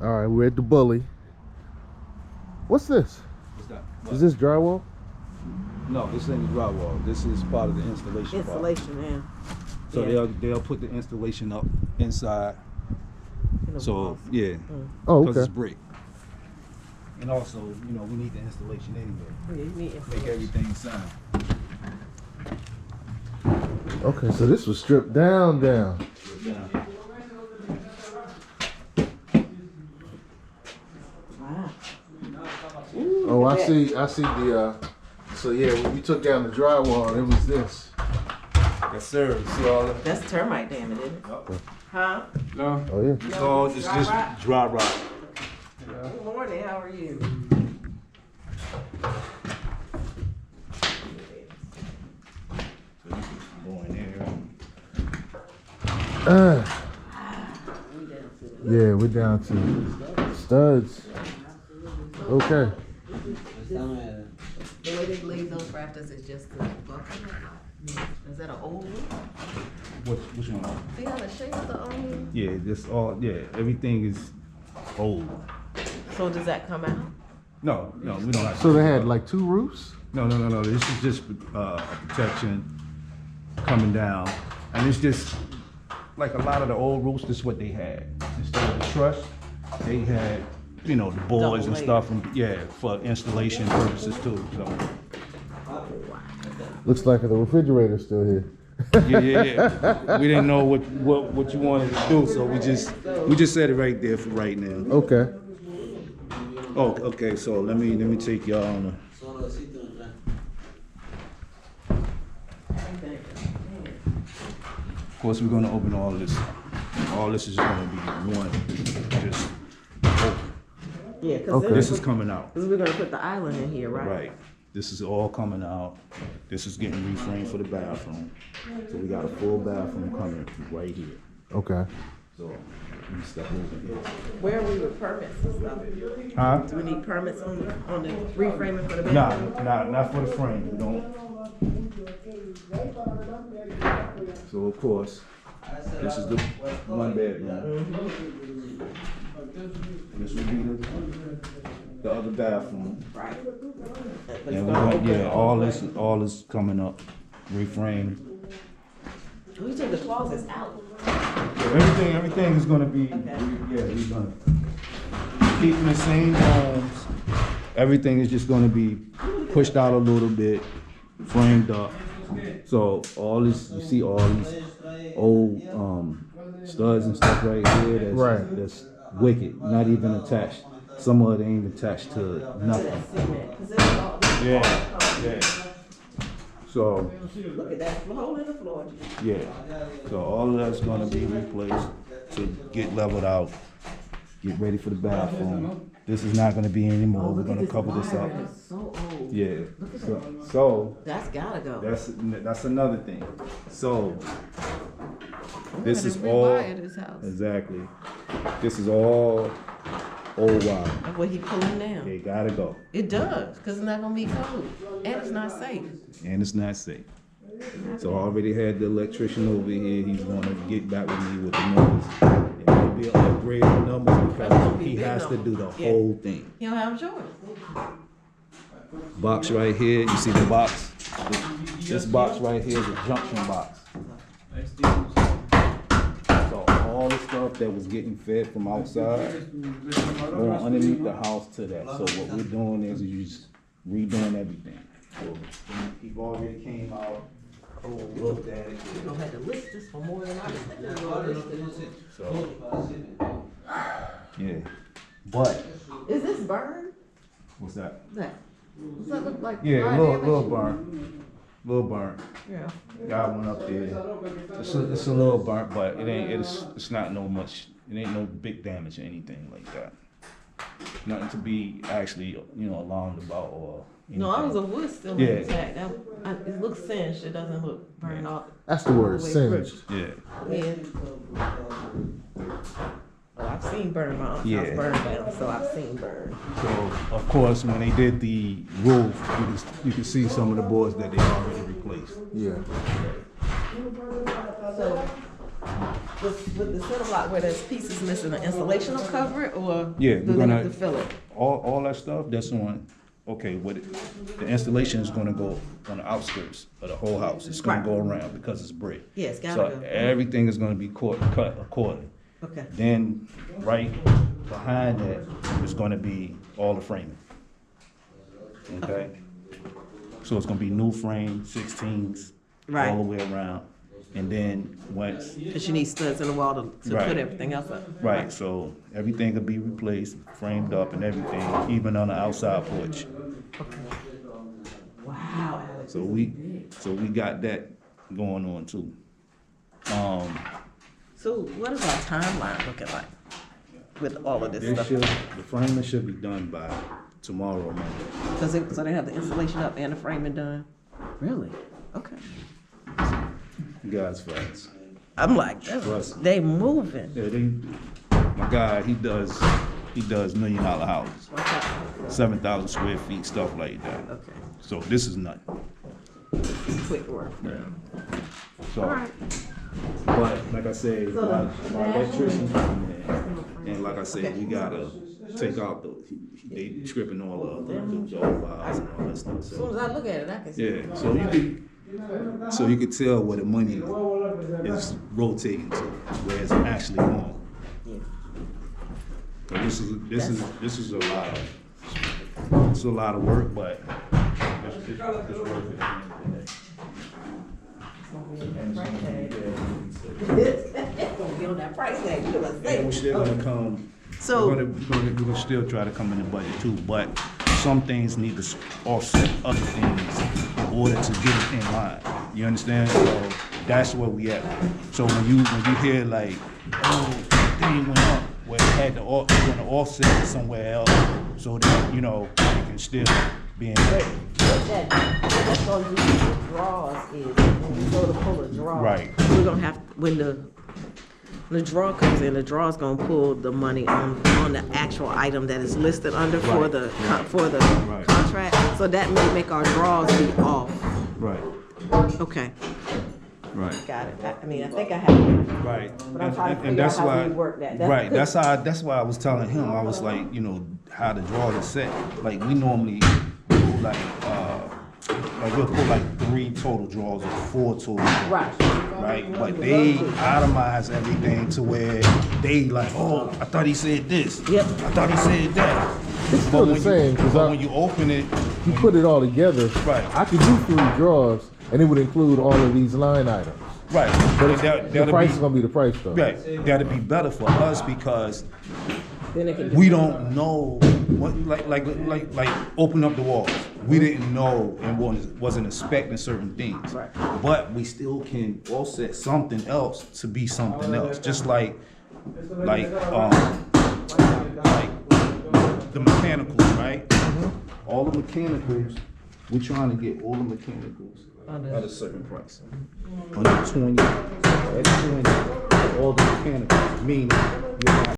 All right, we're at the bully. What's this? What's that? Is this drywall? No, this ain't the drywall. This is part of the installation. Yeah. So they'll put the installation up inside. So walls. yeah, Oh, because okay. it's brick. And also, you know, we need the installation anyway. Yeah, you need Make everything sound. Okay, so this was stripped down. Wow. Oh, I see the, so yeah, when we took down the drywall, it was this. Yes, sir. You see all that? That's termite damage, isn't it? Huh? No. Oh, yeah. It's all it's just dry rot. Good morning, how are you? Yeah, we're down to studs. Okay. The way they glaze those rafters is just the buckle. Is that an old roof? Which one? See how the shape of the Yeah, this all everything is old. So does that come out? No, we don't have So they had like 2 roofs? No. This is just a protection coming down. And it's just like a lot of the old roofs, this is what they had. Instead of the truss, they had, you know, the boards and stuff, and for installation purposes too. So. Looks like the refrigerator's still here. Yeah. We didn't know what you wanted to do, so we just set it right there for right now. Okay. Oh, okay. So let me take y'all on a. Of course, we're gonna open all this. All this is gonna be one, just open. Yeah, because This is coming out. we're going to put the island in here, right? Right. This is all coming out. This is getting reframed for the bathroom. So we got a full bathroom coming right here. Okay. So let me step over here. Where are we with permits and stuff? Huh? Do we need permits on the reframing for the Nah, bathroom? not for the frame. We don't. So of course, this is the 1 bedroom. This would be the other bathroom. Right. And we're going, all this coming up, reframed. We took the closets out. Everything is gonna be, we're gonna keeping the same homes. Everything is just gonna be pushed out a little bit, framed up. So all this, you see all these old studs and stuff right here. That's wicked, not even attached. Some of it ain't attached to nothing. Yeah. So Look at that hole in the floor. yeah, so all of that's gonna be replaced to get leveled out, get ready for the bathroom. This is not gonna be anymore. We're gonna cover this up. It's so old. Yeah. So That's gotta go. that's another thing. So this is all This house. exactly. This is all old wire. That's what he pulling down. They gotta go, It does, because it's not gonna be cold. And it's not safe. and it's not safe. So I already had the electrician over here. He's gonna get back with me with the numbers. It might be an upgrade on numbers because he has to do the whole thing. You don't have a choice. Box right here. You see the box? This box right here is a junction box. So all the stuff that was getting fed from outside going underneath the house to that. So what we're doing is you just redoing everything. So people already came out, looked at it. You don't have to list this for more than I was. So yeah, but Is this burned? what's that? That. Does that look like? Yeah, fire little damage? burnt. Yeah. Got one up there. It's a little burnt, but it ain't. It's not no much. It ain't no big damage or anything like that. Nothing to be actually alarmed about or. No, I was a wood still Yeah. intact. It looks singed. It doesn't look burned off. That's the word, Way singed. Yeah. Yeah. Oh, I've seen burn. My aunt's Yeah. house burned down, so I've seen burn. So of course, when they did the roof, you can see some of the boards that they already replaced. Yeah. So with the center block where there's pieces missing, the installation will cover it, or Yeah, do we're they gonna, have to fill it? all that stuff, that's on, okay, the installation is gonna go on the outskirts of the whole house. It's gonna Right. go around because it's brick. Yeah, it's gotta So go. everything is gonna be cut accordingly. Okay. Then, right behind that is gonna be all the framing. Okay? So it's gonna be new frame, 16s, Right. all the way around. And then once, Cause you need studs in the wall to Right. put everything else up. right, so everything will be replaced, framed up and everything, even on the outside porch. Wow, Alex. So we got that going on too. So what is our timeline looking like with all of this stuff? The framing should be done by tomorrow or Monday. So they have the installation up and the framing done? Really? Okay. You guys fast. I'm like, Trust me. they moving. Yeah, my guy, he does $1 million houses, Okay. 7,000 square feet, stuff like that. Okay. So this is nothing. Quick work. Yeah. So, Alright. but like I said, So my electrician coming in, and like I said, we gotta take out they stripping all the old bars and all that stuff. As soon So, as I look at it, I can see. yeah, so you could tell where the money is rotating to, where it's actually going. Yeah. But this is a lot of work, but it's worth it at the end of the day. It's gonna be on that price tag, you gonna And say. we're still gonna come, So- we're gonna still try to come in the budget too, but some things need to offset other things in order to get it in line. You understand? So that's where we at. So when you hear like, oh, thing went up, well, it had to, you're gonna offset it somewhere else so that, you know, it can still be in there. That's gonna do the draws is, when we go to pull a draw. Right. We're gonna have, when the draw comes in, the draw's gonna pull the money on the actual item that is listed under for Right. the, Yeah. for the Right. contract. So that may make our draws be off. Right, Okay, right. got it. I mean, I think I have it. Right, But I'm trying to and figure out that's how why, we work that. right, that's why I was telling him, I was like, you know, how the draw is set. Like, we normally pull like we'll pull like 3 total draws or 4 total draws. Right, but they itemize everything to where they like, oh, I thought he said this. Yep. I thought he said that. It's still the same, But because when you open it, you put it all together. Right. I could do 3 draws, and it would include all of these line items. right, But that, the price is gonna be the price though. right, that'd be better for us because Then it can we don't know what, like open up the walls. We didn't know and wasn't expecting certain things. Right. But we still can offset something else to be something else. Just like the mechanicals, right? All the mechanicals, we're trying to get all the mechanicals at a certain price. Under 20, at 20, all the mechanicals, meaning you're not